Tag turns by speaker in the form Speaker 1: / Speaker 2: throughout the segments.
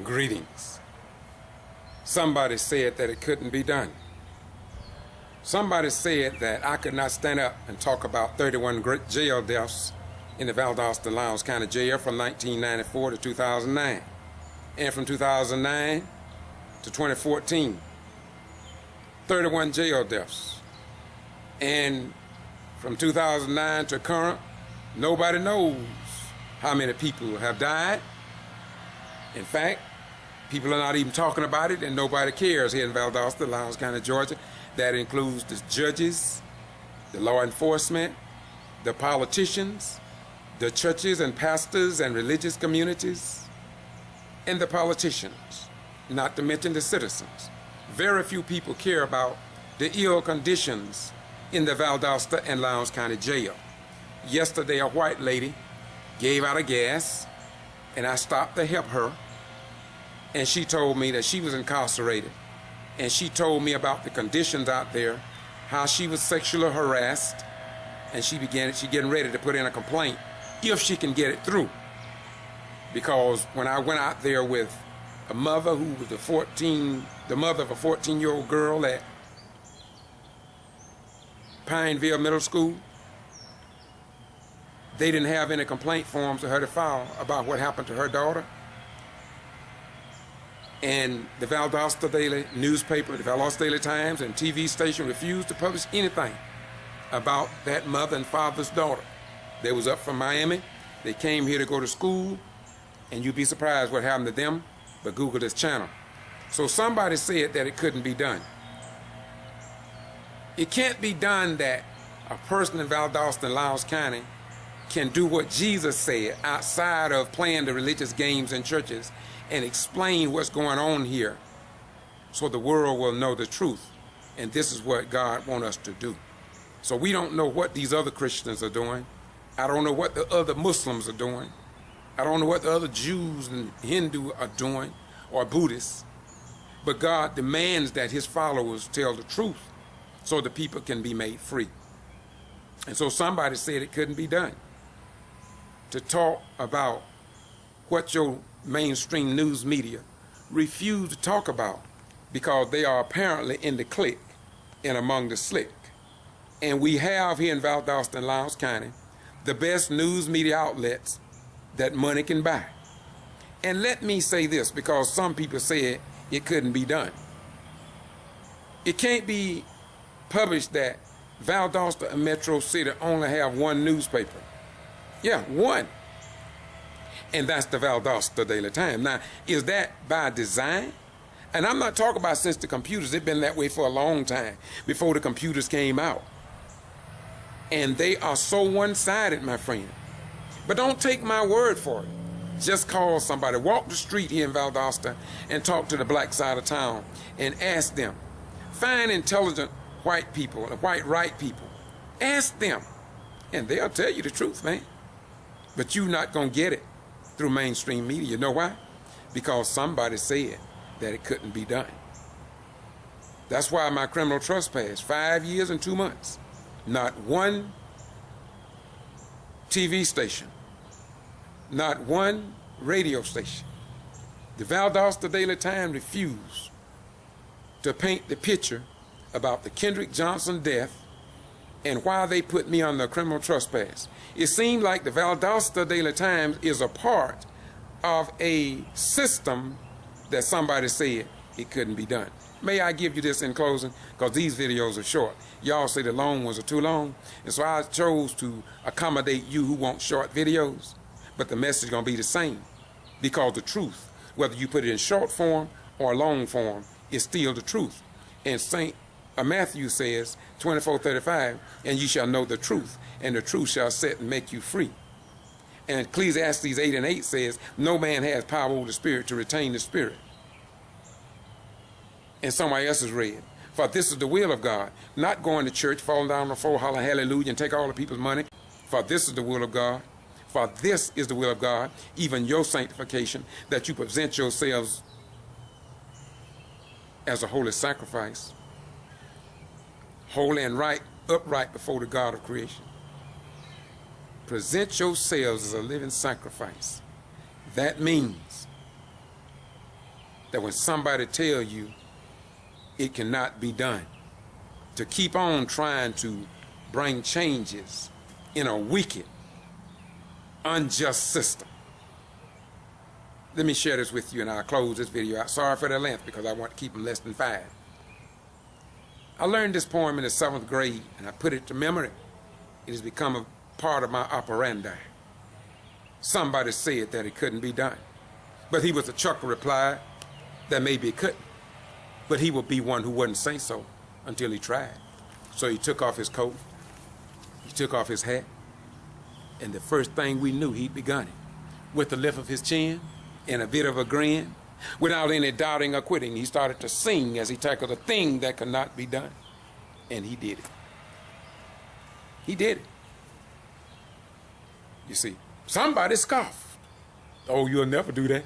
Speaker 1: Greetings. Somebody said that it couldn't be done. Somebody said that I could not stand up and talk about 31 great jail deaths in the Valdosta and Lowndes County Jail from 1994 to 2009, and from 2009 to 2014. 31 jail deaths. And from 2009 to current, nobody knows how many people have died. In fact, people are not even talking about it, and nobody cares here in Valdosta, Lowndes County, Georgia. That includes the judges, the law enforcement, the politicians, the churches and pastors and religious communities, and the politicians, not to mention the citizens. Very few people care about the ill conditions in the Valdosta and Lowndes County Jail. Yesterday, a white lady gave out a gas, and I stopped to help her, and she told me that she was incarcerated, and she told me about the conditions out there, how she was sexually harassed, and she getting ready to put in a complaint if she can get it through. Because when I went out there with a mother who was the mother of a 14-year-old girl at Pineville Middle School, they didn't have any complaint forms for her to file about what happened to her daughter. And the Valdosta Daily newspaper, the Valdosta Daily Times, and TV station refused to publish anything about that mother and father's daughter. They was up from Miami. They came here to go to school, and you'd be surprised what happened to them, but Google this channel. So somebody said that it couldn't be done. It can't be done that a person in Valdosta and Lowndes County can do what Jesus said outside of playing the religious games in churches and explain what's going on here so the world will know the truth. And this is what God wants us to do. So we don't know what these other Christians are doing. I don't know what the other Muslims are doing. I don't know what the other Jews and Hindu are doing, or Buddhists. But God demands that his followers tell the truth so the people can be made free. And so somebody said it couldn't be done. To talk about what your mainstream news media refuse to talk about because they are apparently in the clique and among the slick. And we have here in Valdosta and Lowndes County the best news media outlets that money can buy. And let me say this, because some people said it couldn't be done. It can't be published that Valdosta and Metro City only have one newspaper. Yeah, one. And that's the Valdosta Daily Times. Now, is that by design? And I'm not talking about since the computers. They've been that way for a long time, before the computers came out. And they are so one-sided, my friend. But don't take my word for it. Just call somebody. Walk the street here in Valdosta and talk to the black side of town and ask them. Find intelligent white people, white right people. Ask them. And they'll tell you the truth, man. But you're not going to get it through mainstream media. You know why? Because somebody said that it couldn't be done. That's why my criminal trespass, 5 years and 2 months. Not one TV station, not one radio station. The Valdosta Daily Times refused to paint the picture about the Kendrick Johnson death and why they put me on the criminal trespass. It seemed like the Valdosta Daily Times is a part of a system that somebody said it couldn't be done. May I give you this in closing? Because these videos are short. Y'all say the long ones are too long. And so I chose to accommodate you who want short videos. But the message is going to be the same. Because the truth, whether you put it in short form or long form, is still the truth. And St. Matthew says, 24:35, and you shall know the truth, and the truth shall set and make you free. And Ecclesiastes 8:8 says, no man has power over the spirit to retain the spirit. And somebody else has read, for this is the will of God, not going to church, falling down on the floor, holler hallelujah, and take all the people's money. For this is the will of God. For this is the will of God, even your sanctification, that you present yourselves as a holy sacrifice, holy and right, upright before the God of creation. present yourselves as a living sacrifice. That means that when somebody tells you it cannot be done, to keep on trying to bring changes in a wicked, unjust system. Let me share this with you and I'll close this video out. Sorry for the length because I want to keep them less than 5. I learned this poem in the 7th grade and I put it to memory. It has become a part of my operandi. Somebody said that it couldn't be done. But he was a chuckle reply that maybe it couldn't. But he would be one who wouldn't say so until he tried. So he took off his coat, he took off his hat, and the first thing we knew, he'd begun it. With the lift of his chin and a bit of a grin, without any doubting or quitting, he started to sing as he tackled a thing that could not be done. And he did it. He did it. You see, somebody scoffed. Oh, you'll never do that.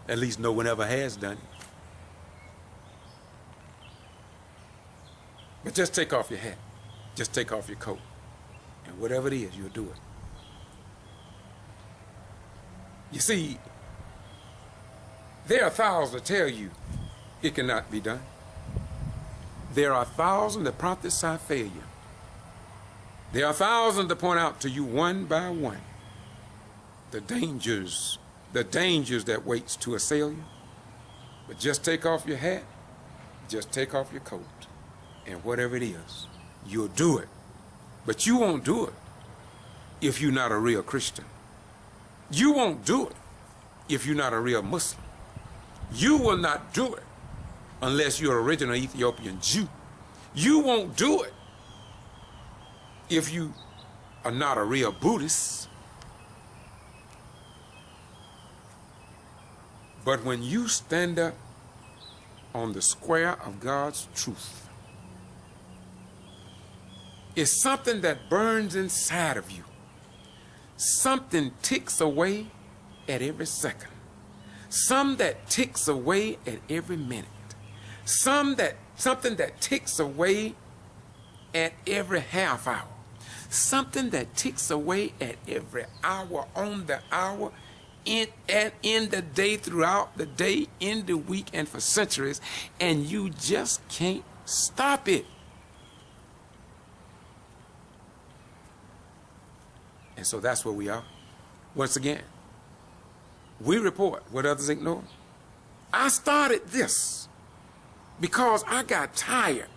Speaker 1: At least no one ever has done it. But just take off your hat. Just take off your coat. And whatever it is, you'll do it. You see, there are thousands that tell you it cannot be done. There are thousands that prophesy failure. There are thousands that point out to you one by one the dangers that waits to assail you. But just take off your hat, just take off your coat, and whatever it is, you'll do it. But you won't do it if you're not a real Christian. You won't do it if you're not a real Muslim. You will not do it unless you're an original Ethiopian Jew. You won't do it if you are not a real Buddhist. But when you stand up on the square of God's truth, it's something that burns inside of you. Something ticks away at every second. Some that ticks away at every minute. Something that ticks away at every half hour. Something that ticks away at every hour, on the hour, in the day, throughout the day, in the week, and for centuries, and you just can't stop it. And so that's where we are. Once again, we report what others ignore. I started this because I got tired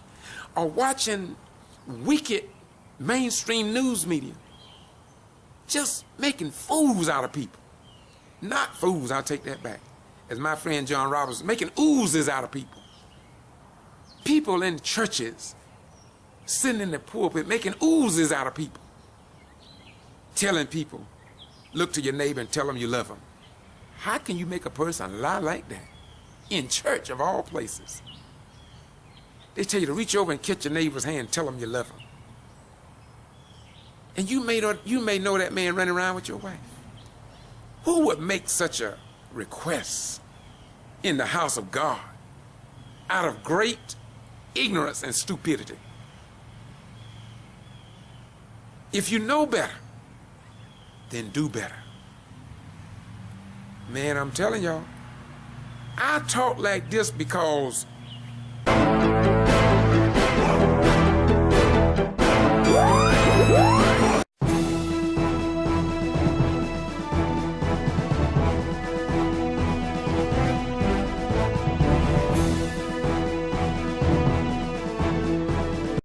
Speaker 1: of watching wicked mainstream news media just making fools out of people. Not fools, I'll take that back. As my friend John Roberts, making oozes out of people. People in churches sitting in the pulpit making oozes out of people. Telling people, look to your neighbor and tell them you love them. How can you make a person lie like that? In church, of all places. They tell you to reach over and catch your neighbor's hand and tell them you love them. And you may know that man running around with your wife. Who would make such a request in the house of God out of great ignorance and stupidity? If you know better, then do better. Man, I'm telling y'all, I talk like this because